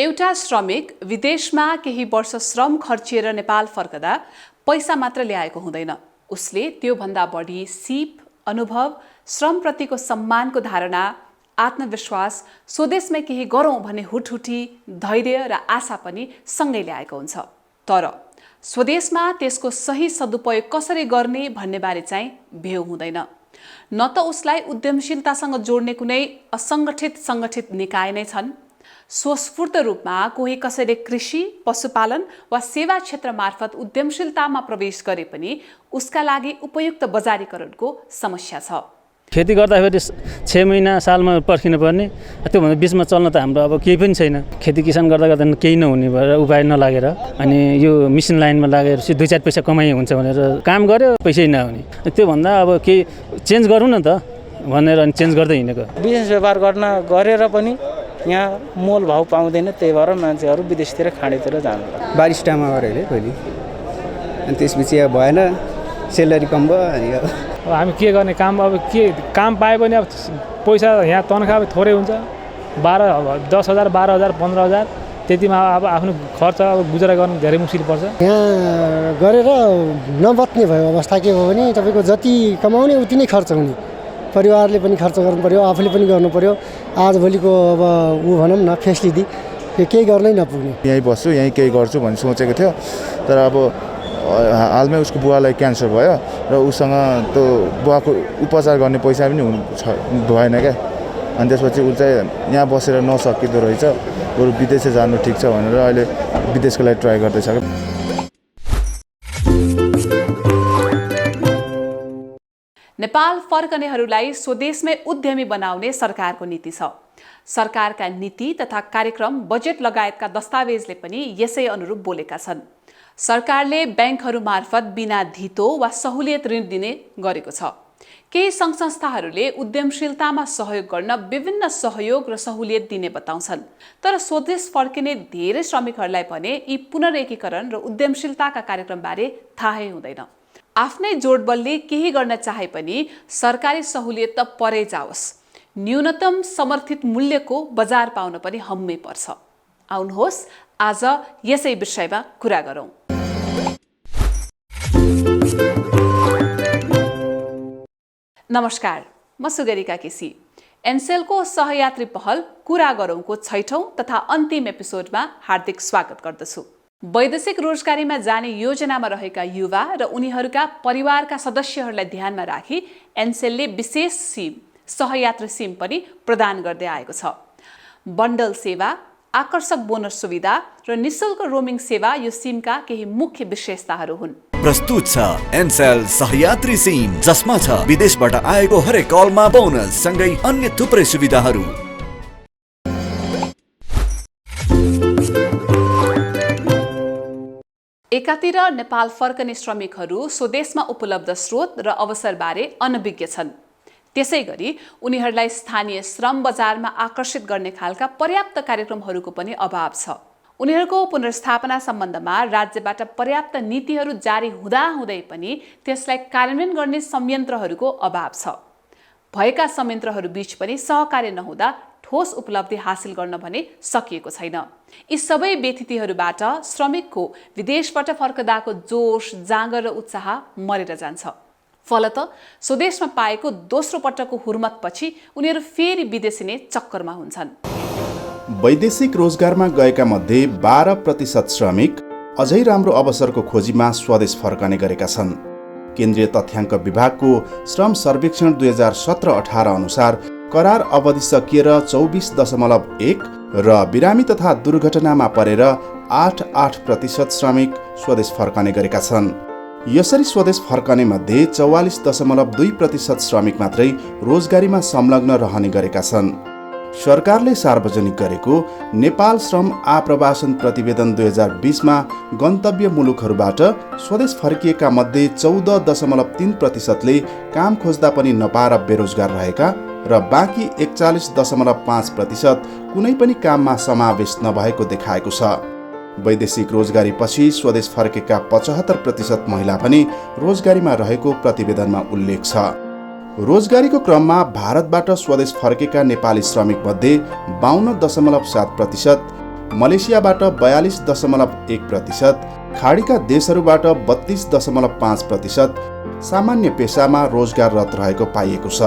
एउटा श्रमिक विदेशमा केही वर्ष श्रम खर्चिएर नेपाल फर्कदा पैसा मात्र ल्याएको हुँदैन। उसले त्योभन्दा बढी सिप, अनुभव, श्रमप्रतिको सम्मानको धारणा, आत्मविश्वास, स्वदेशमै केही गरौँ भन्ने हुटहुटी, धैर्य र आशा पनि सँगै ल्याएको हुन्छ। तर स्वदेशमा त्यसको सही सदुपयोग कसरी गर्ने भन्ने बारे चाहिँ भेउ हुँदैन। न त उसलाई उद्यमशीलतासँग जोड्ने कुनै असङ्गठित सङ्गठित निकाय नै छन्। स्वस्फूर्त रूपमा कोही कसैले कृषि, पशुपालन वा सेवा क्षेत्र मार्फत उद्यमशीलतामा प्रवेश गरे पनि उसका लागि उपयुक्त बजारीकरणको समस्या छ। खेती गर्दाखेरि 6 महिना सालमा पर्खिनु पर्ने, त्योभन्दा बिचमा चल्न त हाम्रो अब केही पनि छैन। खेती किसान गर्दा गर्दा केही नहुने भएर उपाय नलागेर अनि यो मिसन लाइनमा लागेर 2-4 पैसा कमाइ हुन्छ भनेर काम गर्यो, पैसै नहुने। त्योभन्दा अब केही चेन्ज गरौँ न त भनेर अनि चेन्ज गर्दै हिँडेको। बिजनेस व्यापार गरेर पनि यहाँ मोल भाउ पाउँदैन, त्यही भएर मान्छेहरू विदेशतिर खाडीतिर जानु। बारिस्टामा गरेँ अरे पहिले, अनि त्यसपछि अब भएन, सेलरी कम भयो। अनि अब हामी के गर्ने, काम पाए पनि अब पैसा यहाँ तनखा थोरै हुन्छ, 10,000 12,000 15,000 त्यतिमा अब आफ्नो खर्च अब गुजारा गर्न धेरै मुस्किल पर्छ। यहाँ गरेर नबच्ने भयो अवस्था के हो भने तपाईँको जति कमाउने उति नै खर्च हुने, परिवारले पनि खर्च गर्नु पर्यो, आफूले पनि गर्नु पर्यो। आजभोलिको अब भनौँ न फेसिलिटी केही गर्नै नपुग्ने। यहीँ बस्छु, यहीँ केही गर्छु भन्ने सोचेको थियो, तर अब हालमै उसको बुवालाई क्यान्सर भयो र उसँग त्यो बुवाको उपचार गर्ने पैसा पनि भएन क्या। अनि त्यसपछि ऊ चाहिँ यहाँ बसेर नसकिँदो रहेछ, बरु विदेशै जानु ठिक छ भनेर अहिले विदेशको लागि ट्राई गर्दैछ। नेपाल फर्कनेहरूलाई स्वदेशमै उद्यमी बनाउने सरकारको नीति छ। सरकारका नीति तथा कार्यक्रम, बजेट लगायतका दस्तावेजले पनि यसै अनुरूप बोलेका छन्। सरकारले ब्याङ्कहरू मार्फत बिना धितो वा सहुलियत ऋण दिने गरेको छ। केही सङ्घ संस्थाहरूले उद्यमशीलतामा सहयोग गर्न विभिन्न सहयोग र सहुलियत दिने बताउँछन्। तर स्वदेश फर्किने धेरै श्रमिकहरूलाई भने यी पुनरेकीकरण र उद्यमशीलताका कार्यक्रमबारे थाहै हुँदैन। आफ्नै जोडबलले केही गर्न चाहे पनि सरकारी सहुलियत त परै जाओस्, न्यूनतम समर्थित मूल्यको बजार पाउन पनि हम्मै पर्छ। आउनुहोस् आज यसै विषयमा कुरा गरौँ। नमस्कार, म सुगरिका केसी। एनसेलको सहयात्री पहल कुरा गरौँको 6औं तथा अन्तिम एपिसोडमा हार्दिक स्वागत गर्दछु। वैदेशिक रोजगारीमा जाने योजनामा रहेका युवा र उनीहरूका परिवारका सदस्यहरूलाई ध्यानमा राखी एनसेलले विशेष सिम, सहयात्री सिम पनि प्रदान गर्दै आएको छ। बन्डल सेवा, आकर्षक बोनस सुविधा र निशुल्क रोमिङ सेवा यो सिमका केही मुख्य विशेषताहरू हुन्। प्रस्तुत छ एनसेल सहयात्री सिम, जसमा छ विदेशबाट आएको हरेक कलमा बोनस सँगै अन्य थुप्रै सुविधाहरू। एकातिर नेपाल फर्कने श्रमिकहरू स्वदेशमा उपलब्ध स्रोत र अवसरबारे अनभिज्ञ छन्। त्यसै गरी उनीहरूलाई स्थानीय श्रम बजारमा आकर्षित गर्ने खालका पर्याप्त कार्यक्रमहरूको पनि अभाव छ। उनीहरूको पुनर्स्थापना सम्बन्धमा राज्यबाट पर्याप्त नीतिहरू जारी हुँदाहुँदै पनि त्यसलाई कार्यान्वयन गर्ने संयन्त्रहरूको अभाव छ। भएका संयन्त्रहरू बीच पनि सहकार्य नहुँदा ठोस उपलब्धि हासिल गर्न भने सकिएको छैन। यी सबै व्यथितिहरूबाट श्रमिकको विदेशबाट फर्कदाको जोश, जाँगर र उत्साह मरेर जान्छ। फलत स्वदेशमा पाएको दोस्रो पटकको हुर्मतपछि उनीहरू फेरि विदेशिने चक्करमा हुन्छन्। वैदेशिक रोजगारमा गएका मध्ये 12% श्रमिक अझै राम्रो अवसरको खोजीमा स्वदेश फर्कने गरेका छन्। केन्द्रीय तथ्याङ्क विभागको श्रम सर्वेक्षण 2017-18 अनुसार करार अवधि सकिएर 24.1 र बिरामी तथा दुर्घटनामा परेर 8% श्रमिक स्वदेश फर्कने गरेका छन्। यसरी स्वदेश फर्कने मध्ये 44.2% श्रमिक मात्रै रोजगारीमा संलग्न रहने गरेका छन्। सरकारले सार्वजनिक गरेको नेपाल श्रम आप्रवासन प्रतिवेदन 2020मा गन्तव्य मुलुकहरूबाट स्वदेश फर्किएका मध्ये 14.3%ले काम खोज्दा पनि नपाएर बेरोजगार रहेका र बाँकी 41.5% कुनै पनि काममा समावेश नभएको देखाएको छ। वैदेशिक रोजगारीपछि स्वदेश फर्केका 75% महिला पनि रोजगारीमा रहेको प्रतिवेदनमा उल्लेख छ। रोजगारीको क्रममा भारतबाट स्वदेश फर्केका नेपाली श्रमिक मध्ये 52.7%, मलेसियाबाट 42.1%, खाडीका देशहरूबाट 32.5% सामान्य पेसामा रोजगाररत रहेको पाइएको छ।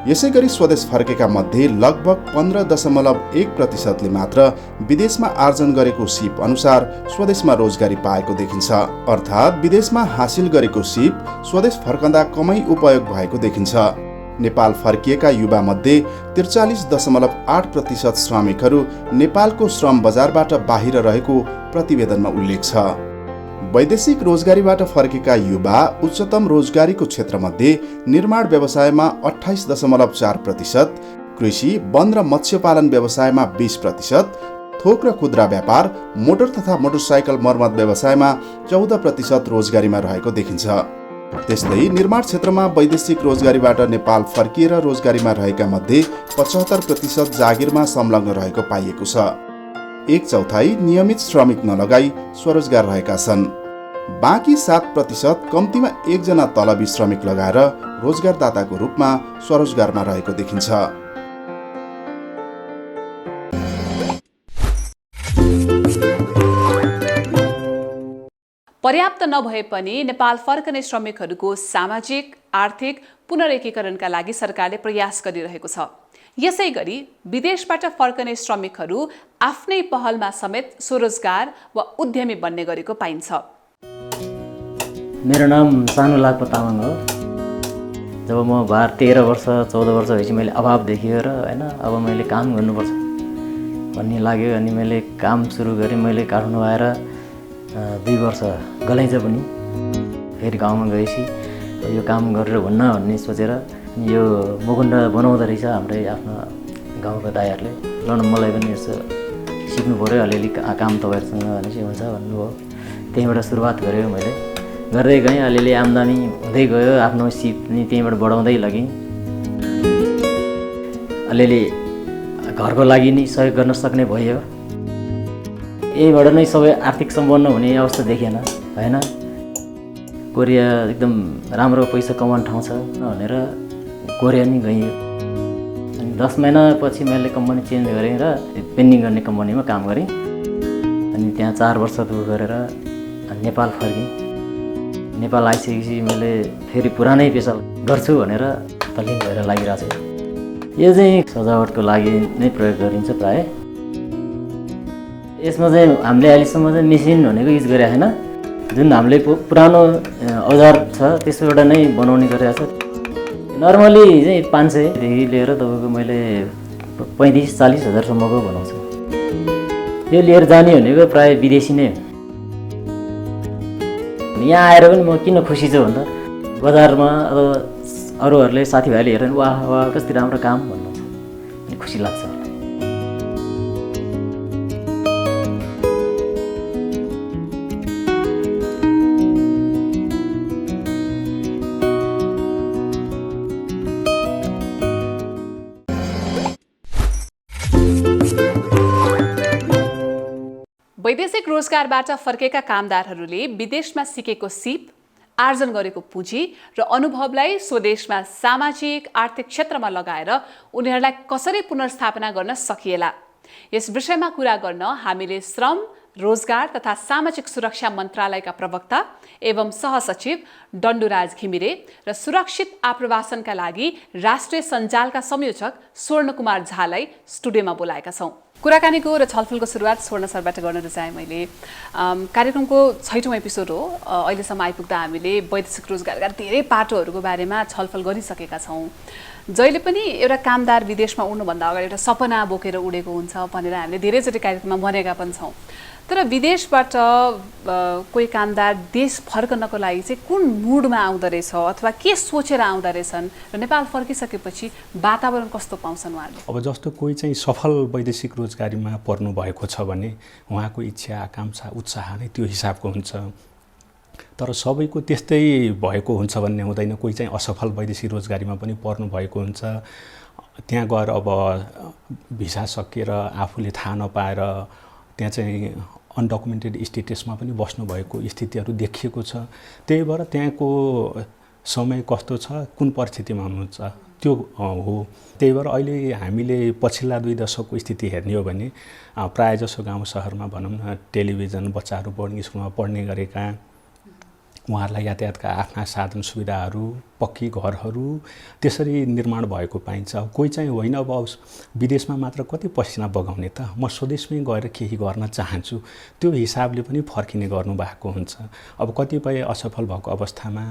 यसैगरी स्वदेश फर्केका मध्ये लगभग 15.1%ले मात्र विदेशमा आर्जन गरेको सिप अनुसार स्वदेशमा रोजगारी पाएको देखिन्छ। अर्थात् विदेशमा हासिल गरेको सिप स्वदेश फर्कँदा कमै उपयोग भएको देखिन्छ। नेपाल फर्किएका युवा मध्ये 43.8% श्रमिकहरू नेपालको श्रम बजारबाट बाहिर रहेको प्रतिवेदनमा उल्लेख छ। वैदेशिक रोजगारीबाट फर्केका युवा उच्चतम रोजगारीको क्षेत्रमध्ये निर्माण व्यवसायमा 28.4%, कृषि, वन र मत्स्यपालन व्यवसायमा 20%, थोक र खुद्रा व्यापार, मोटर तथा मोटरसाइकल मर्मत व्यवसायमा 14% रोजगारीमा रहेको देखिन्छ। त्यस्तै निर्माण क्षेत्रमा वैदेशिक रोजगारीबाट नेपाल फर्किएर रोजगारीमा रहेका मध्ये 75% जागिरमा संलग्न रहेको पाइएको छ। 1/4 नियमित श्रमिक नलगाई स्वरोजगार रहेका छन्। बाँकी 7% कम्तीमा 1 जना तलबी श्रमिक लगाएर रोजगारदाताको रूपमा स्वरोजगारमा रहेको देखिन्छ। पर्याप्त नभए पनि नेपाल फर्कने श्रमिकहरूको सामाजिक, आर्थिक पुनरेकीकरणका लागि सरकारले प्रयास गरिरहेको छ। यसै गरी विदेशबाट फर्कने श्रमिकहरू आफ्नै पहलमा समेत स्वरोजगार वा उद्यमी बन्ने गरेको पाइन्छ। मेरो नाम सानो लाक्पा तामाङ हो। जब म 13 वर्ष 14 वर्ष भएपछि मैले अभाव देखियो र हैन अब मैले काम गर्नुपर्छ भन्ने लाग्यो। अनि मैले काम सुरु गरेँ। मैले काठमाडौँ आएर 2 वर्ष गलाइन्छ पनि फेरि गाउँमा गएपछि यो काम गरेर हुन्न भन्ने सोचेर यो मुकुन्ड बनाउँदो रहेछ हाम्रै आफ्नो गाउँको दाइहरूले। ल न मलाई पनि यसो सिक्नु पऱ्यो अलिअलि काम तपाईँहरूसँग भनेपछि हुन्छ भन्नुभयो। त्यहीँबाट सुरुवात गरेँ। मैले गर्दै गएँ। अलिअलि आम्दानी हुँदै गयो। आफ्नो सिप पनि त्यहीँबाट बढाउँदै लगेँ। अलिअलि घरको लागि नै सहयोग गर्न सक्ने भयो। यहीबाट नै सबै आर्थिक सम्पन्न हुने अवस्था देखिएन हैन। कोरिया एकदम राम्रो पैसा कमाउने ठाउँ छ भनेर कोरिया नै गएँ। अनि 10 महिनापछि मैले कम्पनी चेन्ज गरेँ र पेन्डिङ गर्ने कम्पनीमा काम गरेँ। अनि त्यहाँ 4 वर्ष दुख गरेर नेपाल फर्केँ। नेपाल आइसकेपछि मैले फेरि पुरानै पेसा गर्छु भनेर तल्लीन भएर लागिरहेको छु। यो चाहिँ सजावटको लागि नै प्रयोग गरिन्छ प्राय। यसमा चाहिँ हामीले अहिलेसम्म चाहिँ मेसिन भनेको युज गरेको छैन। जुन हामीले पुरानो औजार छ त्यसबाट नै बनाउने गरेको छ। नर्मली चाहिँ 500 देखि लिएर तपाईँको मैले 35-40 हजारसम्मको बनाउँछु। यो लिएर जाने भनेको प्राय विदेशी नै हो। यहाँ आएर पनि म किन खुसी छु भन्दा बजारमा अथवा अरूहरूले साथीभाइले हेरेर वाह वाह कति राम्रो काम भन्नुहुन्छ अनि खुसी लाग्छ। वैदेशिक रोजगारबाट फर्केका कामदारहरूले विदेशमा सिकेको सिप, आर्जन गरेको पुँजी र अनुभवलाई स्वदेशमा सामाजिक, आर्थिक क्षेत्रमा लगाएर उनीहरूलाई कसरी पुनर्स्थापना गर्न सकिएला, यस विषयमा कुरा गर्न हामीले श्रम, रोजगार तथा सामाजिक सुरक्षा मन्त्रालयका प्रवक्ता एवं सहसचिव डन्डुराज घिमिरे र सुरक्षित आप्रवासनका लागि राष्ट्रिय सञ्जालका संयोजक स्वर्णकुमार झालाई स्टुडियोमा बोलाएका छौँ। कुराकानीको र छलफलको सुरुवात स्वर्ण सरबाट गर्न रुचाएँ मैले। कार्यक्रमको 6औं एपिसोड हो। अहिलेसम्म आइपुग्दा हामीले वैदेशिक रोजगारका धेरै पाटोहरूको बारेमा छलफल गरिसकेका छौँ। जहिले पनि एउटा कामदार विदेशमा उड्नुभन्दा अगाडि एउटा सपना बोकेर उडेको हुन्छ भनेर हामीले धेरैचोटि कार्यक्रममा भनेका पनि छौँ। तर विदेशबाट कोही कामदार देश फर्कनको लागि चाहिँ कुन मुडमा आउँदो रहेछ अथवा के सोचेर आउँदो रहेछन् र नेपाल फर्किसकेपछि वातावरण कस्तो पाउँछन् उहाँहरूले? अब जस्तो कोही चाहिँ सफल वैदेशिक रोजगारीमा पर्नु भएको छ भने उहाँको इच्छा, आकाङ्क्षा, उत्साह नै त्यो हिसाबको हुन्छ। तर सबैको त्यस्तै भएको हुन्छ भन्ने हुँदैन। कोही चाहिँ असफल वैदेशिक रोजगारीमा पनि पर्नु भएको हुन्छ। त्यहाँ गएर अब भिसा सकिएर आफूले थाहा नपाएर त्यहाँ चाहिँ अनडकुमेन्टेड स्टेटसमा पनि बस्नुभएको स्थितिहरू देखिएको छ। त्यही भएर त्यहाँको समय कस्तो छ, कुन परिस्थितिमा हुनुहुन्छ त्यो हो। त्यही भएर अहिले हामीले पछिल्ला 2 दशकको स्थिति हेर्ने हो भने प्रायःजसो गाउँ सहरमा भनौँ न टेलिभिजन, बच्चाहरू बोर्डिङ स्कुलमा पढ्ने गरेका, उहाँहरूलाई यातायातका आफ्ना साधन सुविधाहरू, पक्की घरहरू त्यसरी निर्माण भएको पाइन्छ। कोही चाहिँ होइन अब विदेशमा मात्र कति पसिना बगाउने त, म स्वदेशमै गएर केही गर्न चाहन्छु, त्यो हिसाबले पनि फर्किने गर्नुभएको हुन्छ। अब कतिपय असफल भएको अवस्थामा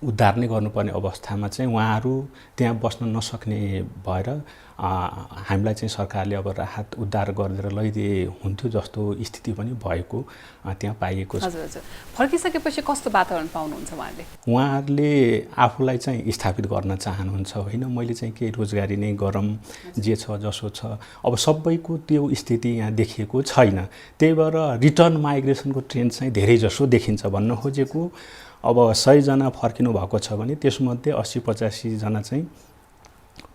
उद्धार नै गर्नुपर्ने अवस्थामा चाहिँ उहाँहरू त्यहाँ बस्न नसक्ने भएर हामीलाई चाहिँ सरकारले अब राहत उद्धार गरेर लैदिए हुन्थ्यो जस्तो स्थिति पनि भएको त्यहाँ पाइएको छ। हजुर हजुर। फर्किसकेपछि कस्तो वातावरण पाउनुहुन्छ उहाँहरूले? उहाँहरूले आफूलाई चाहिँ स्थापित गर्न चाहनुहुन्छ, होइन मैले चाहिँ केही रोजगारी नै गरौँ, जे छ जसो छ। अब सबैको त्यो स्थिति यहाँ देखिएको छैन, त्यही भएर रिटर्न माइग्रेसनको ट्रेन्ड चाहिँ धेरै जसो देखिन्छ। भन्न खोजेको अब 100 जना फर्किनु भएको छ भने त्यसमध्ये 80-85 जना चाहिँ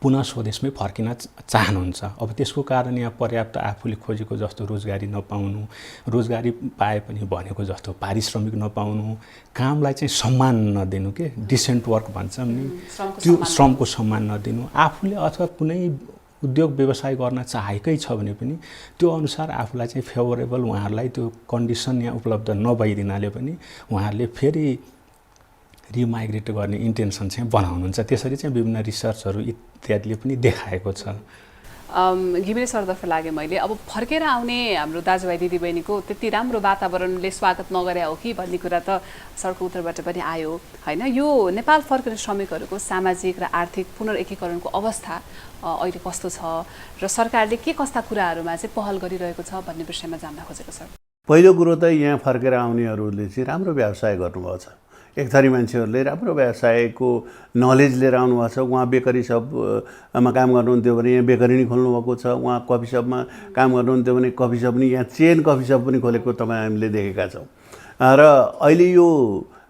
पुनः स्वदेशमै फर्किन चाहनुहुन्छ। अब त्यसको कारण यहाँ पर्याप्त आफूले खोजेको जस्तो रोजगारी नपाउनु, रोजगारी पाए पनि भनेको जस्तो पारिश्रमिक नपाउनु, कामलाई चाहिँ सम्मान नदिनु, के डिसेन्ट वर्क भन्छौँ नि, त्यो श्रमको सम्मान नदिनु, आफूले अथवा कुनै उद्योग व्यवसाय गर्न चाहेकै छ भने पनि त्यो अनुसार आफूलाई चाहिँ फेभरेबल उहाँहरूलाई त्यो कन्डिसन यहाँ उपलब्ध नभइदिनाले पनि उहाँहरूले फेरि रिमाइग्रेट गर्ने इन्टेन्सन चाहिँ बनाउनुहुन्छ। त्यसरी चाहिँ विभिन्न रिसर्चहरू इत्यादिले पनि देखाएको छ। घिमिरे सरतर्फ लागे मैले, अब फर्केर आउने हाम्रो दाजुभाइ दिदीबहिनीको त्यति राम्रो वातावरणले स्वागत नगरे हो कि भन्ने कुरा त सरको उत्तरबाट पनि आयो, होइन? यो नेपाल फर्किने श्रमिकहरूको सामाजिक र आर्थिक पुनर्एकीकरणको अवस्था अहिले कस्तो छ र सरकारले के कस्ता कुराहरूमा चाहिँ पहल गरिरहेको छ भन्ने विषयमा जान्न खोजेको सर। पहिलो कुरो त यहाँ फर्केर आउनेहरूले चाहिँ राम्रो व्यवसाय गर्नुभएको छ। एक थरी मान्छेहरूले राम्रो व्यवसायको नलेज लिएर आउनुभएको छ। उहाँ बेकरी सपमा काम गर्नुहुन्थ्यो भने यहाँ बेकरी नै खोल्नुभएको छ, उहाँ कफी सपमा काम गर्नुहुन्थ्यो भने कफी सप पनि, यहाँ चेन कफी सप पनि खोलेको तपाईँ हामीले देखेका छौँ। र अहिले यो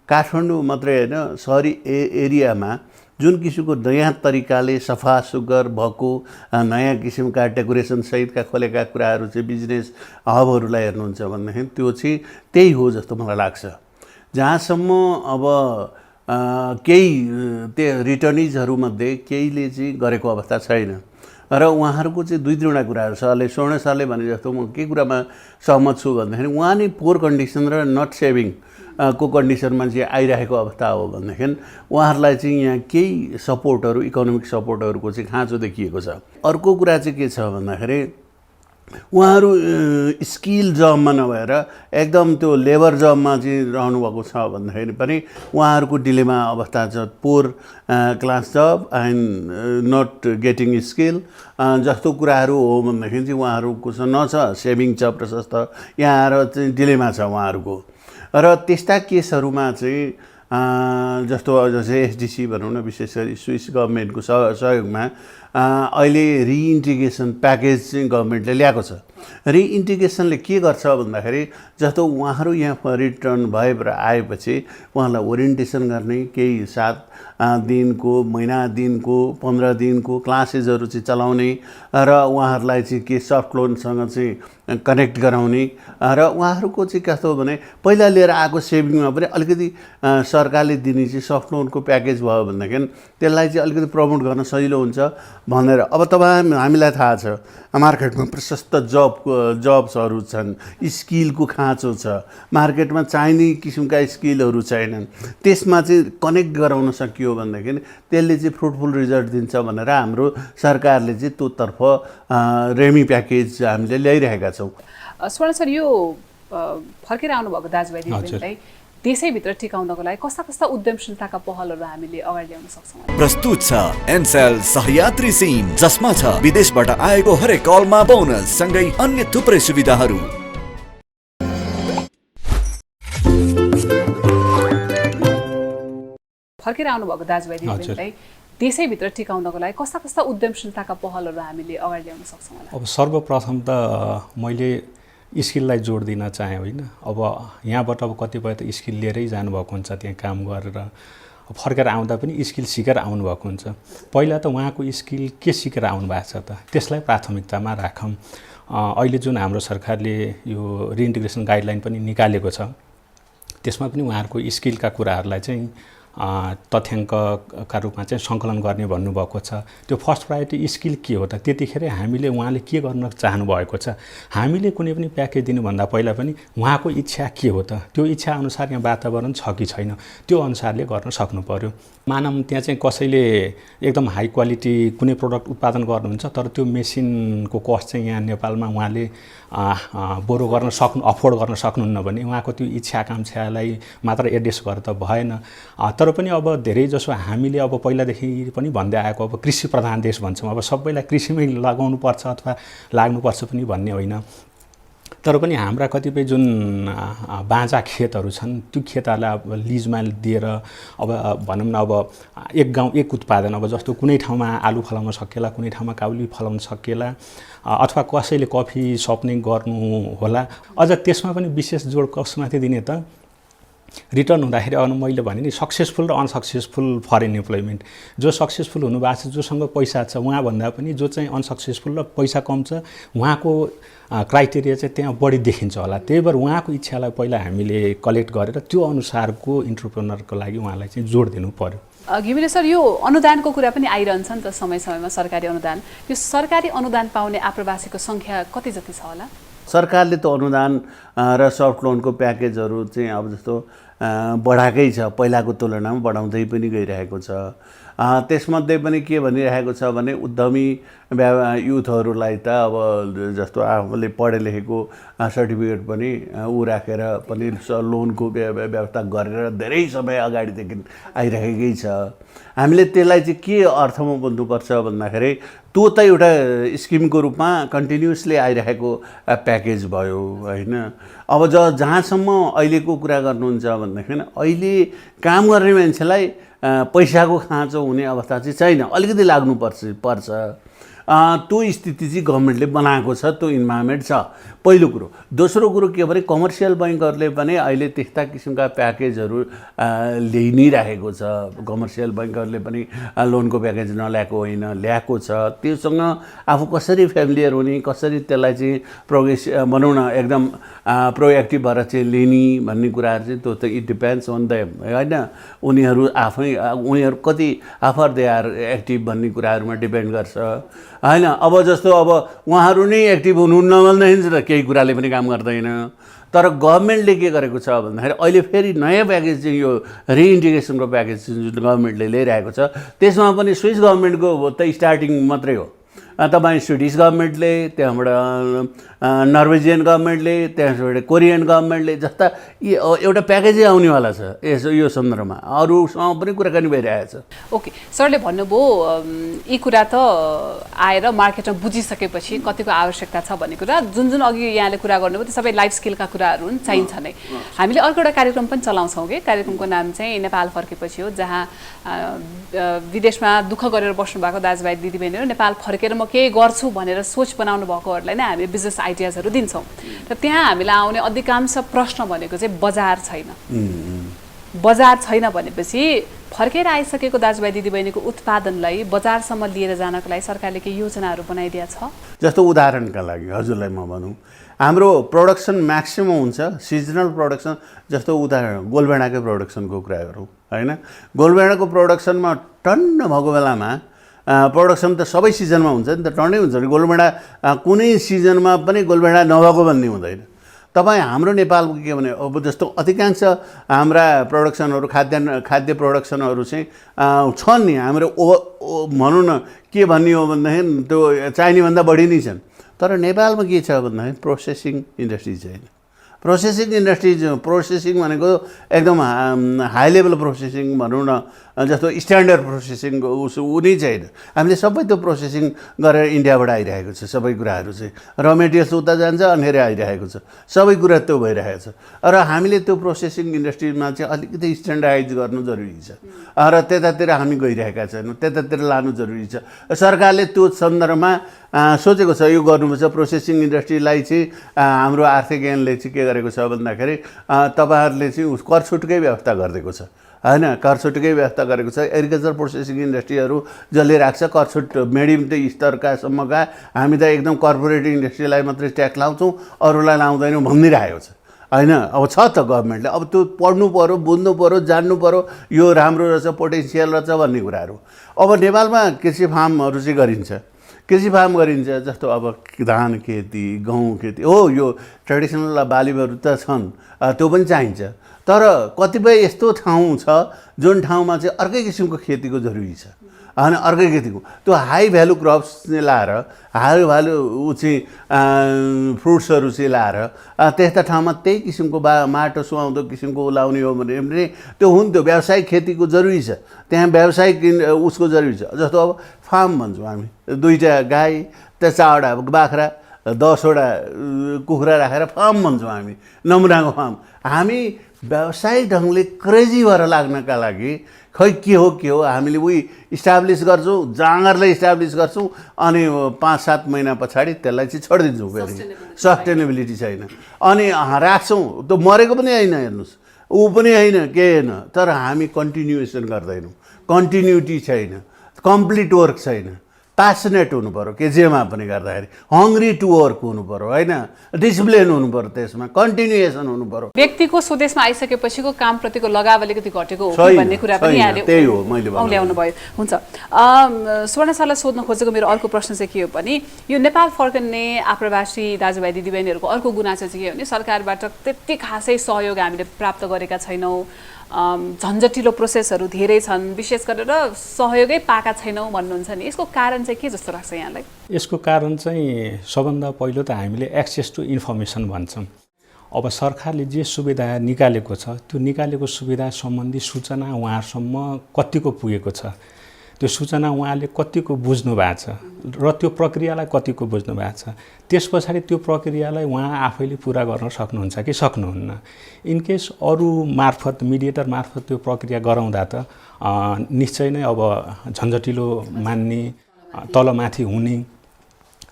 काठमाडौँ मात्रै होइन, सहरी एरियामा जुन किसिमको नयाँ तरिकाले सफा सुग्घर भएको नयाँ किसिमका डेकोरेसन सहितका खोलेका कुराहरू चाहिँ बिजनेस हबहरूलाई हेर्नुहुन्छ भनेदेखि त्यो चाहिँ त्यही हो जस्तो मलाई लाग्छ। जहाँसम्म अब केही त्यो रिटर्निजहरूमध्ये केहीले चाहिँ गरेको अवस्था छैन र उहाँहरूको चाहिँ 2-3वटा कुराहरू छ। अहिले स्वर्ण सरले भने जस्तो म के कुरामा सहमत छु भन्दाखेरि उहाँ नै पोर कन्डिसन र नट सेभिङ को कन्डिसनमा चाहिँ आइरहेको अवस्था हो भनेदेखि उहाँहरूलाई चाहिँ यहाँ केही सपोर्टहरू, इकोनोमिक सपोर्टहरूको चाहिँ खाँचो देखिएको छ। अर्को कुरा चाहिँ के छ भन्दाखेरि उहाँहरू स्किल जबमा नभएर एकदम त्यो लेबर जबमा चाहिँ रहनुभएको छ भन्दाखेरि पनि उहाँहरूको डिलेमा अवस्था छ। Poor class job and not getting skill जस्तो कुराहरू हो भनेदेखि चाहिँ उहाँहरूको न छ सेभिङ छ प्रशस्त, यहाँ आएर चाहिँ डिलेमा छ उहाँहरूको। र त्यस्ता केसहरूमा चाहिँ जस्तो जस्तै एसडिसी भनौँ न, विशेष गरी स्विस गभर्मेन्टको सहयोगमा अहिले रिइन्टिग्रेसन प्याकेज चाहिँ गभर्मेन्टले ल्याएको छ। रिइन्टिग्रेसनले के गर्छ भन्दाखेरि जस्तो उहाँहरू यहाँ रिटर्न भएर आएपछि उहाँलाई ओरिएन्टेसन गर्ने, केही 7 दिनको, महिना दिनको, 15 दिनको क्लासेसहरू चाहिँ चलाउने र उहाँहरूलाई चाहिँ के सफ्ट लोनसँग चाहिँ कनेक्ट गराउने र उहाँहरूको चाहिँ कस्तो भने पहिला लिएर आएको सेभिङमा पनि अलिकति सरकारले दिने चाहिँ सफ्ट लोनको प्याकेज भयो भनेदेखि त्यसलाई चाहिँ अलिकति प्रमोट गर्न सजिलो हुन्छ भनेर। अब हामीलाई थाहा छ मार्केटमा प्रशस्त जब्सहरू छन्, स्किलको खाँचो छ, मार्केटमा चाहिने किसिमका स्किलहरू छैनन्, त्यसमा चाहिँ कनेक्ट गराउन सकियो भनेदेखि त्यसले चाहिँ फ्रुटफुल रिजल्ट दिन्छ भनेर हाम्रो सरकारले चाहिँ त्योतर्फ रेमी प्याकेज हामीले ल्याइरहेका छौँ। स्वर्ण सर, यो फर्केर आउनुभएको दाजुभाइ दिदीबहिनीलाई देशैभित्र टिकाउनको लागि कस्ता कस्ता उद्यमशीलताका पहलहरू हामीले अगाडि ल्याउन सक्छौँ? प्रस्तुत छ एनसेल सहयात्री सिम, जसमा छ विदेशबाट आएको हरेक कलमा बोनस सँगै अन्य थुप्रै सुविधाहरू। फर्केर आउनुभएको दाजुभाइ दिदीबहिनीलाई देशैभित्र टिकाउनको लागि कस्ता कस्ता उद्यमशीलताका पहलहरू हामीले अगाडि ल्याउन सक्छौँ? अब सर्वप्रथम त मैले स्किललाई जोड दिन चाहेँ, होइन? अब यहाँबाट अब कतिपय त स्किल लिएरै जानुभएको हुन्छ, त्यहाँ काम गरेर फर्केर आउँदा पनि स्किल सिकेर आउनुभएको हुन्छ। पहिला त उहाँको स्किल के सिकेर आउनु भएको छ त त्यसलाई प्राथमिकतामा राखौँ। अहिले जुन हाम्रो सरकारले यो रिइन्टिग्रेसन गाइडलाइन पनि निकालेको छ त्यसमा पनि उहाँहरूको स्किलका कुराहरूलाई चाहिँ तथ्याङ्कका रूपमा चाहिँ सङ्कलन गर्ने भन्नुभएको छ। त्यो फर्स्ट प्रायोरिटी स्किल के हो त? त्यतिखेर हामीले उहाँले के गर्न चाहनु भएको छ? हामीले कुनै पनि प्याकेज दिनुभन्दा पहिला पनि उहाँको इच्छा के हो त? त्यो इच्छा अनुसार यहाँ वातावरण छ कि छैन, त्यो अनुसारले गर्न सक्नु पर्यो। मानौँ त्यहाँ चाहिँ कसैले एकदम हाई क्वालिटी कुनै प्रोडक्ट उत्पादन गर्नुहुन्छ, तर त्यो मेसिनको कस्ट चाहिँ यहाँ नेपालमा उहाँले बोरो गर्न अफोर्ड गर्न सक्नुहुन्न भने उहाँको त्यो इच्छा आकाङ्क्षालाई मात्र एड्रेस गरेर त भएन। तर पनि अब धेरै जसो हामीले अब पहिलादेखि पनि भन्दै आएको अब कृषि प्रधान देश भन्छौँ, अब सबैलाई कृषिमै लगाउनुपर्छ अथवा लाग्नुपर्छ पनि भन्ने होइन। तर पनि हाम्रा कतिपय जुन बाँझा खेतहरू छन् त्यो खेतहरूलाई अब लिजमा दिएर अब भनौँ न अब एक गाउँ एक उत्पादन, अब जस्तो कुनै ठाउँमा आलु फलाउन सकिएला, कुनै ठाउँमा काउली फलाउन सकिएला, अथवा कसैले कफी सप नै गर्नु होला। अझ त्यसमा पनि विशेष जोड कसमाथि दिने त? रिटर्न हुँदाखेरि अब मैले भने नि सक्सेसफुल र अनसक्सेसफुल फरेन इम्प्लोइमेन्ट। जो सक्सेसफुल हुनुभएको छ, जोसँग पैसा छ, उहाँभन्दा पनि जो चाहिँ अनसक्सेसफुल र पैसा कम छ उहाँको क्राइटेरिया चाहिँ त्यहाँ बढी देखिन्छ होला। त्यही भएर उहाँको इच्छालाई पहिला हामीले कलेक्ट गरेर त्यो अनुसारको इन्टरप्रेनरको लागि उहाँलाई चाहिँ जोड दिनु पर्यो। घिमिरे सर, यो अनुदानको कुरा पनि आइरहन्छ नि त समय समयमा, सरकारी अनुदान। यो सरकारी अनुदान पाउने आप्रवासीको सङ्ख्या कति जति छ होला? सरकारले त अनुदान र सफ्ट लोनको प्याकेजहरू चाहिँ अब जस्तो बढाएकै छ, पहिलाको तुलनामा बढाउँदै पनि गइरहेको छ। त्यसमध्ये पनि के भनिरहेको छ भने उद्यमी युथहरूलाई त अब जस्तो आफूले पढे लेखेको सर्टिफिकेट पनि ऊ राखेर पनि लोनको व्यवस्था गरेर धेरै समय अगाडिदेखि आइरहेकै छ। हामीले त्यसलाई चाहिँ के अर्थमा बुझ्नुपर्छ भन्दाखेरि त्यो त एउटा स्किमको रूपमा कन्टिन्युसली आइरहेको प्याकेज भयो होइन। अब जहाँसम्म अहिलेको कुरा गर्नुहुन्छ भन्दाखेरि अहिले काम गर्ने मान्छेलाई पैसाको खाँचो हुने अवस्था चाहिँ छैन, अलिकति पर्छ। त्यो स्थिति चाहिँ गभर्मेन्टले बनाएको छ, त्यो इन्भाइरोमेन्ट छ, पहिलो कुरो। दोस्रो कुरो के भने कमर्सियल बैङ्कहरूले पनि अहिले त्यस्ता किसिमका प्याकेजहरू ल्याइ नै राखेको छ। कमर्सियल बैङ्कहरूले पनि लोनको प्याकेज नल्याएको होइन, ल्याएको छ। त्योसँग आफू कसरी फ्यामिलियर हुने, कसरी त्यसलाई चाहिँ भनौँ न एकदम प्रोएक्टिभ भएर चाहिँ लिने भन्ने कुराहरू चाहिँ त्यो त इट डिपेन्ड्स अन देम होइन। उनीहरू कति आफर दे आर एक्टिभ भन्ने कुराहरूमा डिपेन्ड गर्छ होइन। अब जस्तो अब उहाँहरू नै एक्टिभ हुनुहुन्न भन्दाखेरि त केही कुराले पनि काम गर्दैन। तर गभर्मेन्टले के गरेको छ भन्दाखेरि अहिले फेरि नयाँ प्याकेज चाहिँ यो रिइन्टिग्रेसनको प्याकेज जुन गभर्मेन्टले ल्याइरहेको छ, त्यसमा पनि स्विस गभर्मेन्टको त स्टार्टिङ मात्रै हो। तपाईँ स्विडिस गभर्मेन्टले, त्यहाँबाट नर्वेजियन गभर्मेन्टले, त्यहाँबाट कोरियन गभर्मेन्टले जस्ता एउटा प्याकेजै आउनेवाला छ यो सन्दर्भमा। अरूसँग पनि कुराकानी भइरहेको छ। ओके, सरले भन्नुभयो यी कुरा त आएर मार्केटमा बुझिसकेपछि कतिको आवश्यकता छ भन्ने कुरा, जुन अघि यहाँले कुरा गर्नुभयो त्यो सबै लाइफ स्किलका कुराहरू चाहिन्छ नै। हामीले अर्को एउटा कार्यक्रम पनि चलाउँछौँ कि, कार्यक्रमको नाम चाहिँ नेपाल फर्केपछि हो, जहाँ विदेशमा दुःख गरेर बस्नुभएको दाजुभाइ दिदीबहिनीहरू नेपाल फर्केर म केही गर्छु भनेर सोच बनाउनु भएकोहरूलाई नै हामीले बिजनेस आइडियाजहरू दिन्छौँ। र त्यहाँ हामीलाई आउने अधिकांश प्रश्न भनेको चाहिँ बजार छैन। बजार छैन भनेपछि फर्केर आइसकेको दाजुभाइ दिदीबहिनीको उत्पादनलाई बजारसम्म लिएर जानको लागि सरकारले केही योजनाहरू बनाइदिएको छ? जस्तो उदाहरणका लागि हजुरलाई म भनौँ, हाम्रो प्रोडक्सन म्याक्सिमम हुन्छ सिजनल प्रोडक्सन। जस्तो उदाहरण गोलभेडाकै प्रोडक्सनको कुरा गरौँ होइन। गोलभेडाको प्रोडक्सनमा टन्न भएको बेलामा प्रोडक्सन त सबै सिजनमा हुन्छ नि त, टन्नै हुन्छ नि। गोलभेडा कुनै सिजनमा पनि गोलभेडा नभएको भन्ने हुँदैन। तपाईँ हाम्रो नेपालको के भने अब जस्तो अधिकांश हाम्रा प्रोडक्सनहरू खाद्य प्रोडक्सनहरू चाहिँ छन् नि हाम्रो भनौँ न के भन्ने हो भन्दाखेरि त्यो चाहिनेभन्दा बढी नै छन्। तर नेपालमा के छ भन्दाखेरि प्रोसेसिङ इन्डस्ट्री छैन। प्रोसेसिङ भनेको एकदम हाई लेभल प्रोसेसिङ भनौँ न, जस्तो स्ट्यान्डर्ड प्रोसेसिङ ऊ नै छैन। हामीले सबै त्यो प्रोसेसिङ गरेर इन्डियाबाट आइरहेको छ। सबै कुराहरू चाहिँ र मेटेरियल्स उता जान्छ अनेरै आइरहेको छ, सबै कुरा त्यो भइरहेको छ। र हामीले त्यो प्रोसेसिङ इन्डस्ट्रीमा चाहिँ अलिकति स्ट्यान्डर्डाइज गर्नु जरुरी छ र त्यतातिर हामी गइरहेका छैनौँ, त्यतातिर लानु जरुरी छ। सरकारले त्यो सन्दर्भमा सोचेको छ यो गर्नुपर्छ। प्रोसेसिङ इन्डस्ट्रीलाई चाहिँ हाम्रो आर्थिक ऐनले चाहिँ के गरेको छ भन्दाखेरि तपाईँहरूले चाहिँ कर छुटकै व्यवस्था गरिदिएको छ होइन। कर छुटकै व्यवस्था गरेको छ। एग्रिकल्चर प्रोसेसिङ इन्डस्ट्रीहरू जसले राख्छ कर छुट मिडियम स्तरकासम्मका हामी त एकदम कर्पोरेट इन्डस्ट्रीलाई मात्रै ट्याक्स लाउँछौँ, अरूलाई लाउँदैनौँ भनिरहेको छ होइन। अब छ त गभर्मेन्टले, अब त्यो पढ्नु पऱ्यो, बुझ्नु पऱ्यो, जान्नु पऱ्यो, यो राम्रो रहेछ, पोटेन्सियल रहेछ भन्ने कुराहरू। अब नेपालमा कृषि फार्महरू चाहिँ गरिन्छ, कृषि फार्म गरिन्छ, जस्तो अब धान खेती, गहुँ खेती हो, यो ट्रेडिसनल बालीहरू त छन्, त्यो पनि चाहिन्छ। तर कतिपय यस्तो ठाउँ छ जुन ठाउँमा चाहिँ अर्कै किसिमको खेतीको जरुरी छ, होइन, अर्कै खेतीको त्यो हाई भ्यालु क्रप्स चाहिँ लाएर, हाई भ्यालु चाहिँ फ्रुट्सहरू चाहिँ लाएर त्यस्ता ठाउँमा त्यही किसिमको माटो सुहाउँदो किसिमको लाउने हो भने पनि त्यो हुन्थ्यो। व्यावसायिक खेतीको जरुरी छ, त्यहाँ व्यावसायिक उसको जरुरी छ। जस्तो अब फार्म भन्छौँ हामी, 2टा गाई, 4वटा बाख्रा, 10वटा कुखुरा राखेर फार्म भन्छौँ हामी, नमुनाको फार्म। हामी व्यावसायिक ढङ्गले क्रेजी भएर लाग्नका लागि खै के हो हामीले उही इस्टाब्लिस गर्छौँ, जाँगरलाई इस्टाब्लिस गर्छौँ, अनि 5-7 महिना पछाडि त्यसलाई चाहिँ छोडिदिन्छौँ। फेरि सस्टेनेबिलिटी छैन, अनि राख्छौँ, त्यो मरेको पनि होइन, हेर्नुहोस्, ऊ पनि होइन, के होइन। तर हामी कन्टिन्युएसन गर्दैनौँ, कन्टिन्युटी छैन, कम्प्लिट वर्क छैन। प्यासनेट हुनु पऱ्यो के जेमा पनि गर्दाखेरि, हङ्ग्री टु वर्क हुनु पऱ्यो, होइन, डिसिप्लिन हुनु पऱ्यो, त्यसमा कन्टिन्युएसन हुनु पऱ्यो। व्यक्तिको स्वदेशमा आइसकेपछिको कामप्रतिको लगाव अलिकति घटेको हो कि भन्ने कुरा पनि यहाँले ल्याउनु भयो। हुन्छ, स्वर्ण सरलाई सोध्न खोजेको मेरो अर्को प्रश्न चाहिँ के हो भने, यो नेपाल फर्कने आप्रवासी दाजुभाइ दिदीबहिनीहरूको अर्को गुनासो चाहिँ के हो भने, सरकारबाट त्यति खासै सहयोग हामीले प्राप्त गरेका छैनौँ, झन्झटिलो प्रोसेसहरू धेरै छन्, विशेष गरेर सहयोगै पाएका छैनौँ भन्नुहुन्छ नि, यसको कारण चाहिँ के जस्तो लाग्छ यहाँलाई? यसको कारण चाहिँ सबभन्दा पहिलो त हामीले एक्सेस टु इन्फर्मेसन भन्छौँ। अब सरकारले जे सुविधा निकालेको छ त्यो निकालेको सुविधा सम्बन्धी सूचना उहाँहरूसम्म कतिको पुगेको छ, त्यो सूचना उहाँले कतिको बुझ्नु भएको छ र त्यो प्रक्रियालाई कतिको बुझ्नु भएको छ, त्यस पछाडि त्यो प्रक्रियालाई उहाँ आफैले पुरा गर्न सक्नुहुन्छ कि सक्नुहुन्न। इनकेस अरू मार्फत, मिडिएटर मार्फत त्यो प्रक्रिया गराउँदा त निश्चय नै अब झन्झटिलो मान्ने, तलमाथि हुने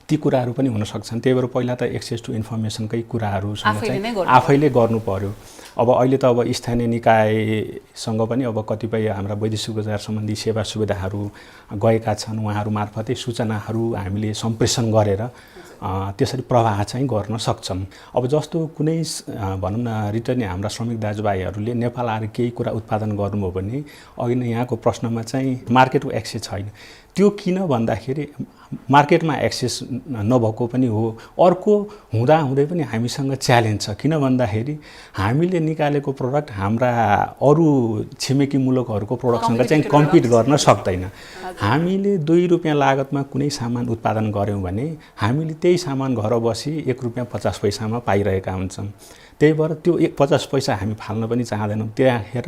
ती कुराहरू पनि हुन सक्छन्। त्यही भएर पहिला त एक्सेस टु इन्फर्मेसनकै कुराहरूसँग चाहिँ आफैले गर्नु पर्यो। अब अहिले त अब स्थानीय निकायसँग पनि अब कतिपय हाम्रा वैदेशिक रोजगार सम्बन्धी सेवा सुविधाहरू गएका छन्, उहाँहरू मार्फतै सूचनाहरू हामीले सम्प्रेषण गरेर त्यसरी प्रवाह चाहिँ गर्न सक्छौँ। अब जस्तो कुनै भनौँ न रिटर्नी हाम्रा श्रमिक दाजुभाइहरूले नेपाल आएर केही कुरा उत्पादन गर्नुभयो भने अघि नै यहाँको प्रश्नमा चाहिँ मार्केटको एक्सेस छैन। त्यो किन भन्दाखेरि मार्केटमा एक्सेस नभएको पनि हो, अर्को हुँदाहुँदै पनि हामीसँग च्यालेन्ज छ। किन भन्दाखेरि हामीले निकालेको प्रडक्ट हाम्रा अरू छिमेकी मुलुकहरूको प्रडक्टसँग चाहिँ कम्पिट गर्न सक्दैन। हामीले 2 रुपियाँ लागतमा कुनै सामान उत्पादन गऱ्यौँ भने हामीले त्यही सामान घर बसी 1 रुपियाँ 50 पैसामा पाइरहेका हुन्छौँ। त्यही भएर त्यो 50 पैसा हामी फाल्न पनि चाहँदैनौँ। त्यहाँखेर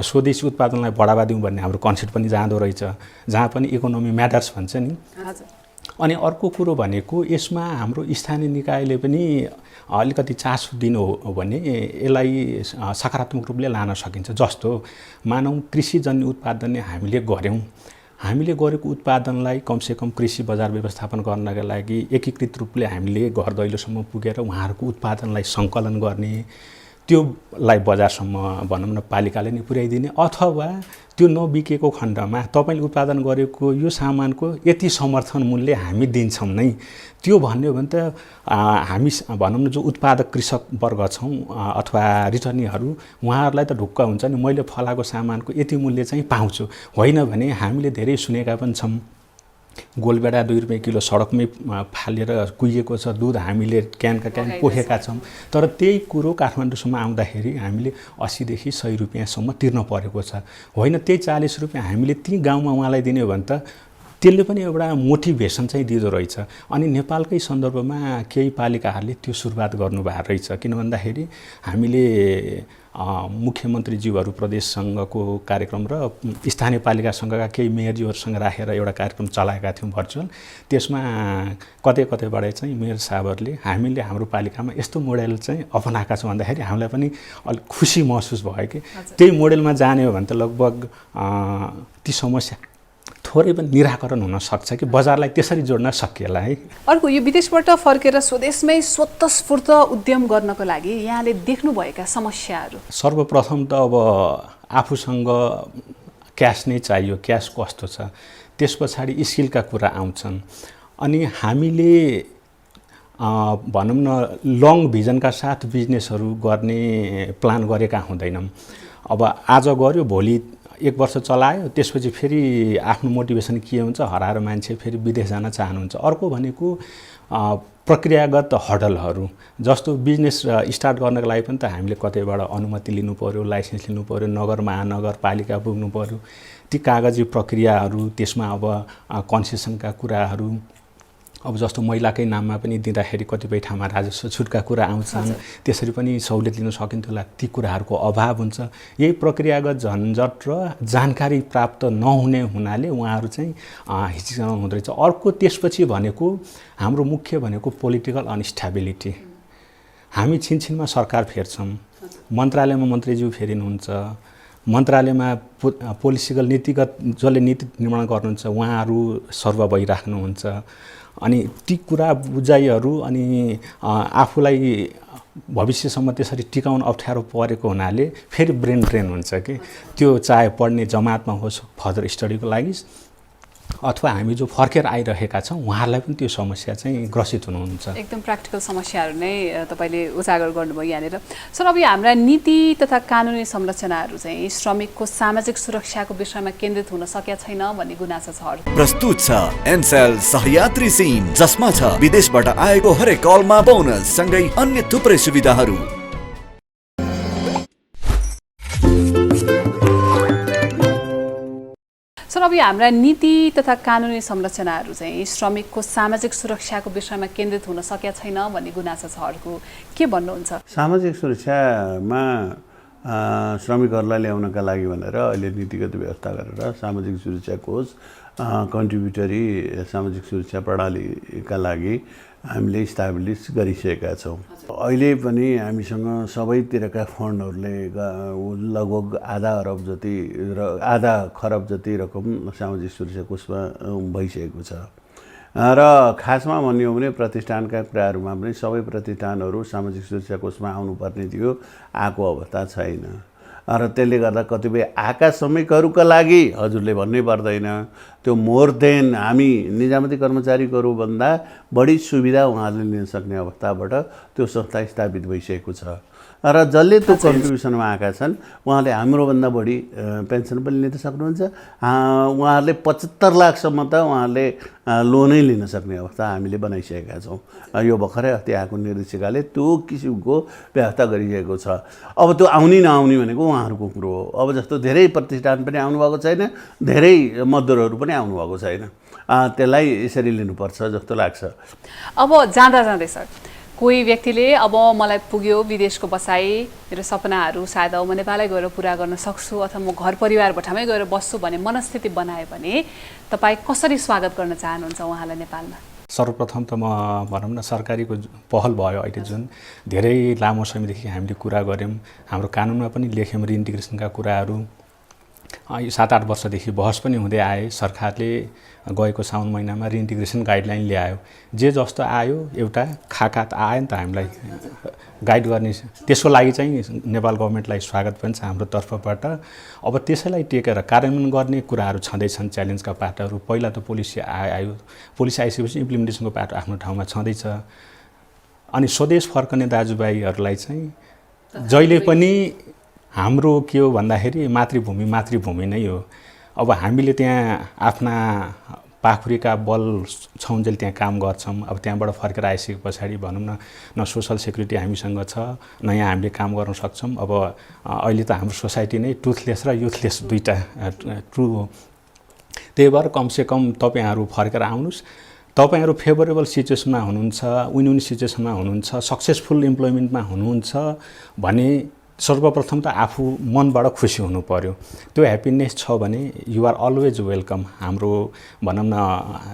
स्वदेशी उत्पादनलाई बढावा दिउँ भन्ने हाम्रो कन्सेप्ट पनि जाँदो रहेछ, जहाँ पनि इकोनोमी म्याटर्स भन्छ नि। अनि अर्को कुरो भनेको यसमा हाम्रो स्थानीय निकायले पनि अलिकति चासो दिनु हो भने यसलाई सकारात्मक रूपले लान सकिन्छ। जस्तो मानौँ कृषिजन्य उत्पादन हामीले गऱ्यौँ, हामीले गरेको उत्पादनलाई कमसेकम कृषि बजार व्यवस्थापन गर्नका लागि एकीकृत रूपले हामीले घर दैलोसम्म पुगेर उहाँहरूको उत्पादनलाई सङ्कलन गर्ने, त्योलाई बजारसम्म भनौँ न पालिकाले नै पुर्याइदिने, अथवा त्यो नबिकेको खण्डमा तपाईँले उत्पादन गरेको यो सामानको यति समर्थन मूल्य हामी दिन्छौँ नै, त्यो भन्यो भने त हामी भनौँ न जो उत्पादक कृषक वर्ग छौँ अथवा रिटर्नीहरू उहाँहरूलाई त ढुक्क हुन्छ नि, मैले फलाएको सामानको यति मूल्य चाहिँ पाउँछु। होइन भने हामीले धेरै सुनेका पनि छौँ, गोलबेडा 2 रुपियाँ किलो सडकमै फालेर कुहिएको छ दुध, हामीले क्यानका क्यान पोखेका छौँ। तर त्यही कुरो काठमाडौँसम्म आउँदाखेरि हामीले 80 देखि 100 रुपियाँसम्म तिर्न परेको छ। होइन त्यही 40 रुपियाँ हामीले ती गाउँमा उहाँलाई दिने हो भने त त्यसले पनि एउटा मोटिभेसन चाहिँ दिँदो रहेछ। अनि नेपालकै सन्दर्भमा केही पालिकाहरूले त्यो सुरुवात गर्नुभएको रहेछ। किन भन्दाखेरि हामीले मुख्यमन्त्रीज्यूहरू प्रदेशसँगको कार्यक्रम र स्थानीय पालिकासँगका केही मेयरज्यूहरूसँग राखेर एउटा कार्यक्रम चलाएका थियौँ भर्चुअल। त्यसमा कतै कतैबाट चाहिँ मेयर साहबहरूले हामीले हाम्रो पालिकामा यस्तो मोडेल चाहिँ अपनाएका छौँ भन्दाखेरि हामीलाई पनि अलिक खुसी महसुस भयो कि त्यही मोडेलमा जाने हो भने त लगभग ती समस्या थोरै पनि निराकरण हुन सक्छ कि बजारलाई त्यसरी जोड्न सकिएला है। अर्को यो विदेशबाट फर्केर स्वदेशमै स्वतस्फूर्त उद्यम गर्नको लागि यहाँले देख्नुभएका समस्याहरू? सर्वप्रथम त अब आफूसँग क्यास नै चाहियो, क्यास कस्तो छ, त्यस पछाडि स्किलका कुरा आउँछन्। अनि हामीले भनौँ न लङ भिजनका साथ बिजनेसहरू गर्ने प्लान गरेका हुँदैनौँ। अब आज गर्यो भोलि 1 वर्ष चलायो, त्यसपछि फेरि आफ्नो मोटिभेसन के हुन्छ हराएर मान्छे फेरि विदेश जान चाहनुहुन्छ। अर्को भनेको प्रक्रियागत हडलहरू, जस्तो बिजनेस स्टार्ट गर्नको लागि पनि त हामीले कतैबाट अनुमति लिनु पर्यो, लाइसेन्स लिनु पर्यो, नगर महानगरपालिका पुग्नु पर्यो, ती कागजी प्रक्रियाहरू, त्यसमा अब कन्सेसनका कुराहरू, अब जस्तो महिलाकै नाममा पनि दिँदाखेरि कतिपय ठाउँमा राजस्व छुटका कुरा आउँछन्, त्यसरी पनि सहुलियत लिन सकिन्थ्यो होला, ती कुराहरूको अभाव हुन्छ। यही प्रक्रियागत झन्झट र जानकारी प्राप्त नहुने हुनाले उहाँहरू चाहिँ हिचकिचाउनु हुँदो रहेछ। अर्को त्यसपछि भनेको हाम्रो मुख्य भनेको पोलिटिकल अनस्टेबिलिटी। हामी छिनछिनमा सरकार फेर्छौँ, मन्त्रालयमा मन्त्रीज्यू फेरिनुहुन्छ, मन्त्रालयमा पोलिसिकल नीतिगत जसले नीति निर्माण गर्नुहुन्छ उहाँहरू सर्व भइराख्नुहुन्छ। अनि ती कुरा बुझाइहरू अनि आफूलाई भविष्यसम्म त्यसरी टिकाउन अप्ठ्यारो परेको हुनाले फेरि ब्रेन ड्रेन हुन्छ कि त्यो, चाहे पढ्ने जमातमा होस् फर्दर स्टडीको लागि अथवा हामी जो फर्केर आइरहेका छौँ उहाँहरूलाई पनि त्यो समस्या चाहिँ ग्रसित हुनुहुन्छ। एकदम प्र्याक्टिकल समस्याहरू नै तपाईँले उजागर गर्नुभयो यहाँनिर। सर, अब यो हाम्रा नीति तथा कानुनी संरचनाहरू चाहिँ श्रमिकको सामाजिक सुरक्षाको विषयमा केन्द्रित हुन सकेका छैन भन्ने गुनासो छ। प्रस्तुत छ एनसेल सहयात्री सिम, जसमा छ विदेशबाट आएको हरेक कलमा बोनस सँगै अन्य थुप्रै सुविधाहरू। सर, अब यो हाम्रा नीति तथा कानुनी संरचनाहरू चाहिँ श्रमिकको सामाजिक सुरक्षाको विषयमा केन्द्रित हुन सकेका छैन भन्ने गुनासो छ। अर्को के भन्नुहुन्छ? सामाजिक सुरक्षामा श्रमिकहरूलाई ल्याउनका लागि भनेर अहिले नीतिगत व्यवस्था गरेर सामाजिक सुरक्षा कोष कन्ट्रिब्युटरी सामाजिक सुरक्षा प्रणालीका लागि हामीले इस्टाब्लिस गरिसकेका छौँ। अहिले पनि हामीसँग सबैतिरका फन्डहरूले लगभग आधा अरब जति र आधा खरब जति रकम सामाजिक सुरक्षा कोषमा भइसकेको छ। र खासमा भन्यो भने प्रतिष्ठानका कुराहरूमा पनि सबै प्रतिष्ठानहरू सामाजिक सुरक्षा कोषमा आउनुपर्ने थियो, आएको अवस्था छैन। र त्यसले गर्दा कतिपय आएका श्रमिकहरूका लागि हजुरले भन्नै पर्दैन, त्यो मोर देन हामी निजामती कर्मचारीहरू भन्दा बढी सुविधा उहाँहरूले लिन सक्ने अवस्थाबाट त्यो संस्था स्थापित भइसकेको छ। र जसले त्यो कन्ट्रिब्युसनमा आएका छन् उहाँले हाम्रोभन्दा बढी पेन्सन पनि लिन सक्नुहुन्छ। उहाँहरूले 75 लाखसम्म त उहाँहरूले लोनै लिन सक्ने अवस्था हामीले बनाइसकेका छौँ। यो भर्खरै अस्ति आएको निर्देशिकाले त्यो किसिमको व्यवस्था गरिरहेको छ। अब त्यो आउने नआउने भनेको उहाँहरूको कुरो हो। अब जस्तो धेरै प्रतिष्ठान पनि आउनुभएको छैन, धेरै मजदुरहरू पनि आउनुभएको छैन। त्यसलाई यसरी लिनुपर्छ जस्तो लाग्छ। अब जाँदा जाँदै सर, कोही व्यक्तिले अब मलाई पुग्यो विदेशको बसाई, मेरो सपनाहरू सायद अब म नेपालै गएर पुरा गर्न सक्छु अथवा म घर परिवार भठामै गएर बस्छु भन्ने मनस्थिति बनायो भने तपाईँ कसरी स्वागत गर्न चाहनुहुन्छ उहाँलाई नेपालमा? सर्वप्रथम त म भनौँ न सरकारीको पहल भयो अहिले, जुन धेरै लामो समयदेखि हामीले कुरा गऱ्यौँ, हाम्रो कानुनमा पनि लेख्यौँ रिइन्टिग्रेसनका कुराहरू। 7-8 वर्षदेखि बहस पनि हुँदै आए। सरकारले गएको साउन महिनामा रिइन्टिग्रेसन गाइडलाइन ल्यायो। जे जस्तो आयो एउटा खाका आयो नि त हामीलाई गाइड गर्ने, त्यसको लागि चाहिँ नेपाल गभर्मेन्टलाई स्वागत पनि छ हाम्रो तर्फबाट। अब त्यसैलाई टेकेर कार्यान्वयन गर्ने कुराहरू छँदैछन्, च्यालेन्जका पाटहरू। पहिला त पोलिसी आयो, पोलिसी आइसकेपछि इम्प्लिमेन्टेसनको पाटो आफ्नो ठाउँमा छँदैछ। अनि स्वदेश फर्कने दाजुभाइहरूलाई चाहिँ जहिले पनि हाम्रो के हो भन्दाखेरि मातृभूमि नै हो। अब हामीले त्यहाँ आफ्ना पाखुरीका बल छौन्जेल त्यहाँ काम गर्छौँ। अब त्यहाँबाट फर्केर आइसके पछाडि भनौँ न सोसल सेक्युरिटी हामीसँग छ, न यहाँ हामीले काम गर्न सक्छौँ। अब अहिले त हाम्रो सोसाइटी नै टुथलेस र युथलेस दुईवटा ट्रु हो। त्यही भएर कमसेकम तपाईँहरू फर्केर आउनुहोस्। तपाईँहरू फेभरेबल सिचुएसनमा हुनुहुन्छ, विन विन सिचुएसनमा हुनुहुन्छ, सक्सेसफुल इम्प्लोइमेन्टमा हुनुहुन्छ भने सर्वप्रथम त आफू मनबाट खुसी हुनु पर्यो। त्यो ह्याप्पिनेस छ भने यु आर अलवेज वेलकम। हाम्रो भनौँ न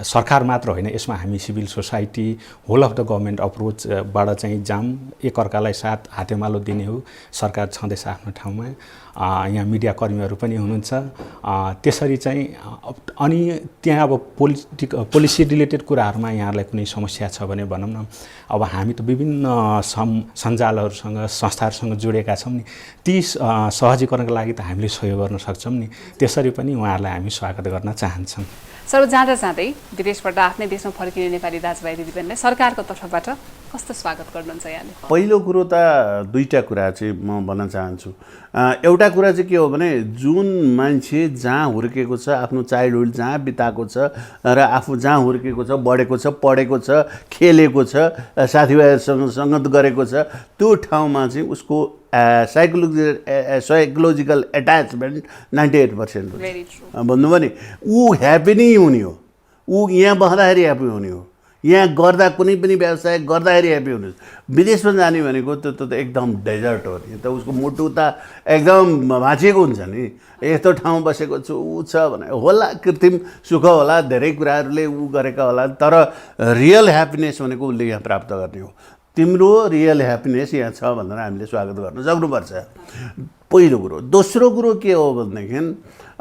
सरकार मात्र होइन, यसमा हामी civil society whole of the government अप्रोचबाट चाहिँ जाम, एकअर्कालाई साथ हातेमालो दिने हो। सरकार छँदैछ आफ्नो ठाउँमा, यहाँ मिडिया कर्मीहरू पनि हुनुहुन्छ। त्यसरी चाहिँ अनि त्यहाँ अब पोलिसी रिलेटेड कुराहरूमा यहाँहरूलाई कुनै समस्या छ भने भनौँ न, अब हामी त विभिन्न सञ्जालहरूसँग संस्थाहरूसँग जोडेका छौँ। सक्छौँ नि ती सहजीकरणको लागि त हामीले सहयोग गर्न सक्छौँ नि त्यसरी पनि उहाँहरूलाई हामी स्वागत गर्न चाहन्छौँ। सर जाँदा जाँदै विदेशबाट आफ्नै देशमा फर्किने नेपाली दाजुभाइ दिदीबहिनीले सरकारको तर्फबाट कस्तो स्वागत गर्नुहुन्छ यहाँले? पहिलो कुरो त दुईटा कुरा चाहिँ म भन्न चाहन्छु। एउटा कुरा चाहिँ के हो भने जुन मान्छे जहाँ हुर्केको छ आफ्नो चाइल्डहुड जहाँ बिताएको छ र आफू जहाँ हुर्केको छ बढेको छ पढेको छ खेलेको छ साथीभाइहरूसँग सङ्गत गरेको छ त्यो ठाउँमा चाहिँ उसको साइकोलोजिकल एट्याचमेन्ट 98% भन्नुभयो नि ऊ ह्याप्पी नै हुने हो। ऊ यहाँ बस्दाखेरि ह्याप्पी हुने हो, यहाँ गर्दा कुनै पनि व्यवसाय गर्दाखेरि ह्याप्पी हुनु। विदेशमा जाने भनेको त्यो त एकदम डेजर्ट हो नि, त उसको मुटु त एकदम भाँचिएको हुन्छ नि। यस्तो ठाउँ बसेको छु ऊ छ भने होला कृत्रिम सुख होला धेरै कुराहरूले ऊ गरेका होला, तर रियल ह्याप्पिनेस भनेको उसले यहाँ प्राप्त गर्ने हो। तिम्रो रियल ह्याप्पिनेस यहाँ छ भनेर हामीले स्वागत गर्न सक्नुपर्छ पहिलो कुरो। दोस्रो कुरो के हो भनेदेखि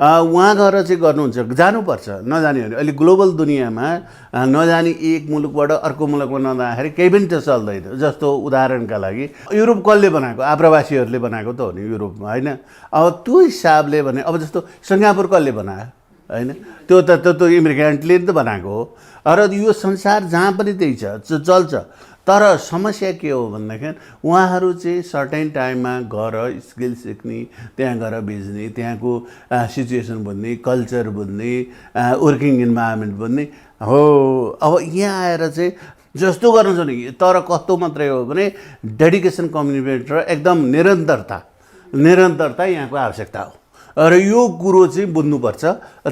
उहाँ गएर चाहिँ गर्नुहुन्छ जानुपर्छ नजाने भने अहिले ग्लोबल दुनियाँमा नजाने एक मुलुकबाट अर्को मुलुकमा नजाँदाखेरि केही पनि त चल्दैन। जस्तो उदाहरणका लागि युरोप कसले बनाएको? आप्रवासीहरूले बनाएको त हो नि युरोपमा, होइन? अब त्यो हिसाबले भने अब जस्तो सिङ्गापुर कसले बनायो, होइन? त्यो त इमिग्रेन्टले त बनाएको हो। र यो संसार जहाँ पनि त्यही छ चल्छ। तर समस्या के हो भनेदेखि उहाँहरू चाहिँ सर्टेन टाइममा गएर स्किल सिक्ने, त्यहाँ गएर बेच्ने, त्यहाँको सिचुएसन बुझ्ने, कल्चर बुझ्ने, वर्किङ इन्भाइरोमेन्ट बुझ्ने हो। अब यहाँ आएर चाहिँ जस्तो गर्नु छ नि, तर कस्तो मात्रै हो भने डेडिकेसन, कमिटमेन्ट र एकदम निरन्तरता यहाँको आवश्यकता हो। र यो कुरो चाहिँ बुझ्नुपर्छ।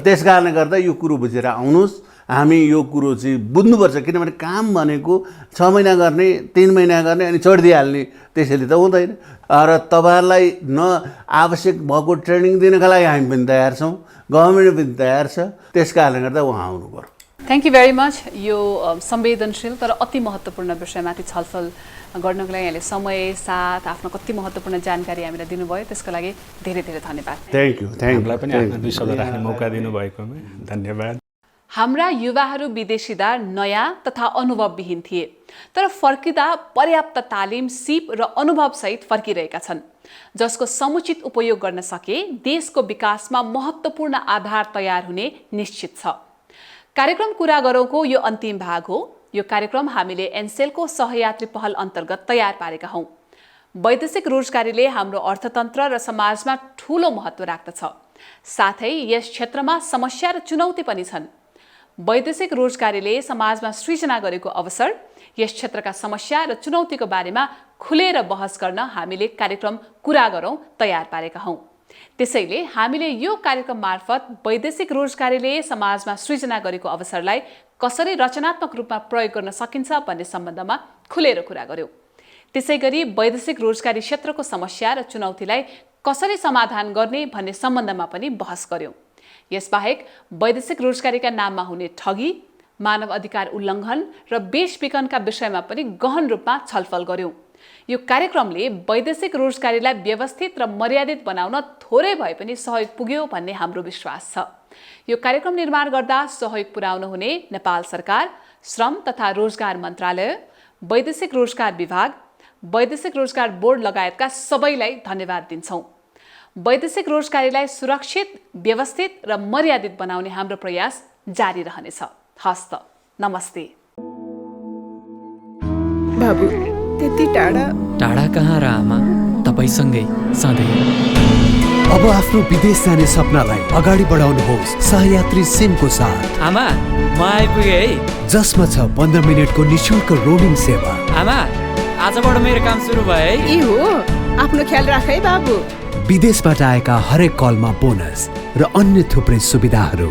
त्यस कारणले गर्दा यो कुरो बुझेर आउनुहोस्। हामी यो कुरो चाहिँ बुझ्नुपर्छ, किनभने काम भनेको 6 महिना गर्ने, 3 महिना गर्ने अनि छोडिदिइहाल्ने, त्यसैले त हुँदैन। र तपाईँहरूलाई आवश्यक भएको ट्रेनिङ दिनका लागि हामी पनि तयार छौँ, गभर्मेन्ट पनि तयार छ। त्यस कारणले गर्दा उहाँ आउनु पर्यो। Thank you very much. यो संवेदनशील तर अति महत्त्वपूर्ण विषयमाथि छलफल गर्नको लागि यहाँले समय साथ आफ्नो कति महत्त्वपूर्ण जानकारी हामीलाई दिनुभयो, त्यसको लागि धेरै धेरै धन्यवाद। Thank you. हामीलाई पनि आफ्नो 2 शब्द राख्ने मौका दिनुभएकोमा धन्यवाद। हाम्रा युवाहरू विदेशिदा नयाँ तथा अनुभवविहीन थिए, तर फर्किँदा पर्याप्त तालिम, सिप र अनुभवसहित फर्किरहेका छन्, जसको समुचित उपयोग गर्न सके देशको विकासमा महत्त्वपूर्ण आधार तयार हुने निश्चित छ। कार्यक्रम कुरा गरौँको यो अन्तिम भाग हो। यो कार्यक्रम हामीले एनसेलको सहयात्री पहल अन्तर्गत तयार पारेका हौँ। वैदेशिक रोजगारीले हाम्रो अर्थतन्त्र र समाजमा ठूलो महत्त्व राख्दछ। साथै यस क्षेत्रमा समस्या र चुनौती पनि छन्। वैदेशिक रोजगारीले समाजमा सृजना गरेको अवसर, यस क्षेत्रका समस्या र चुनौतीको बारेमा खुलेर बहस गर्न हामीले कार्यक्रम कुरा गरौँ तयार पारेका हौँ। त्यसैले हामीले यो कार्यक्रम मार्फत वैदेशिक रोजगारीले समाजमा सृजना गरेको अवसरलाई कसरी रचनात्मक रूपमा प्रयोग गर्न सकिन्छ भन्ने सम्बन्धमा खुलेर कुरा गर्यौं। त्यसैगरी वैदेशिक रोजगारी क्षेत्रको समस्या र चुनौतीलाई कसरी समाधान गर्ने भन्ने सम्बन्धमा पनि बहस गर्यौं। यसबाहेक वैदेशिक रोजगारीका नाममा हुने ठगी, मानव अधिकार उल्लङ्घन र बेचबिखनका विषयमा पनि गहन रूपमा छलफल गर्यौं। यो कार्यक्रमले वैदेशिक रोजगारीलाई व्यवस्थित र मर्यादित बनाउन थोरै भए पनि सहयोग पुग्यो भन्ने हाम्रो विश्वास छ। यो कार्यक्रम निर्माण गर्दा सहयोग पुर्याउन हुने नेपाल सरकार, श्रम तथा रोजगार मन्त्रालय, वैदेशिक रोजगार विभाग, वैदेशिक रोजगार बोर्ड लगायतका सबैलाई धन्यवाद दिन्छौं। वैदेशिक रोजगारीलाई सुरक्षित, व्यवस्थित र मर्यादित बनाउने हाम्रो प्रयास जारी रहनेछ। हस्त, नमस्ते। बाबु त्यति टाढा कहाँ र आमा, तपाईसँगै सधैँ। अब आफ्नो विदेश जाने सपनालाई अगाडि बढाउनुहोस् सहयात्री सिमको साथ। आमा म आइपुगे है, जसमा छ 15 मिनेटको निशुल्क रोमिङ सेवा। आमा आजबाट मेरो काम सुरु भयो है। ए हो, आफ्नो ख्याल राख है बाबु। विदेशबाट आएका हरेक कलमा बोनस र अन्य थुप्रै सुविधाहरू।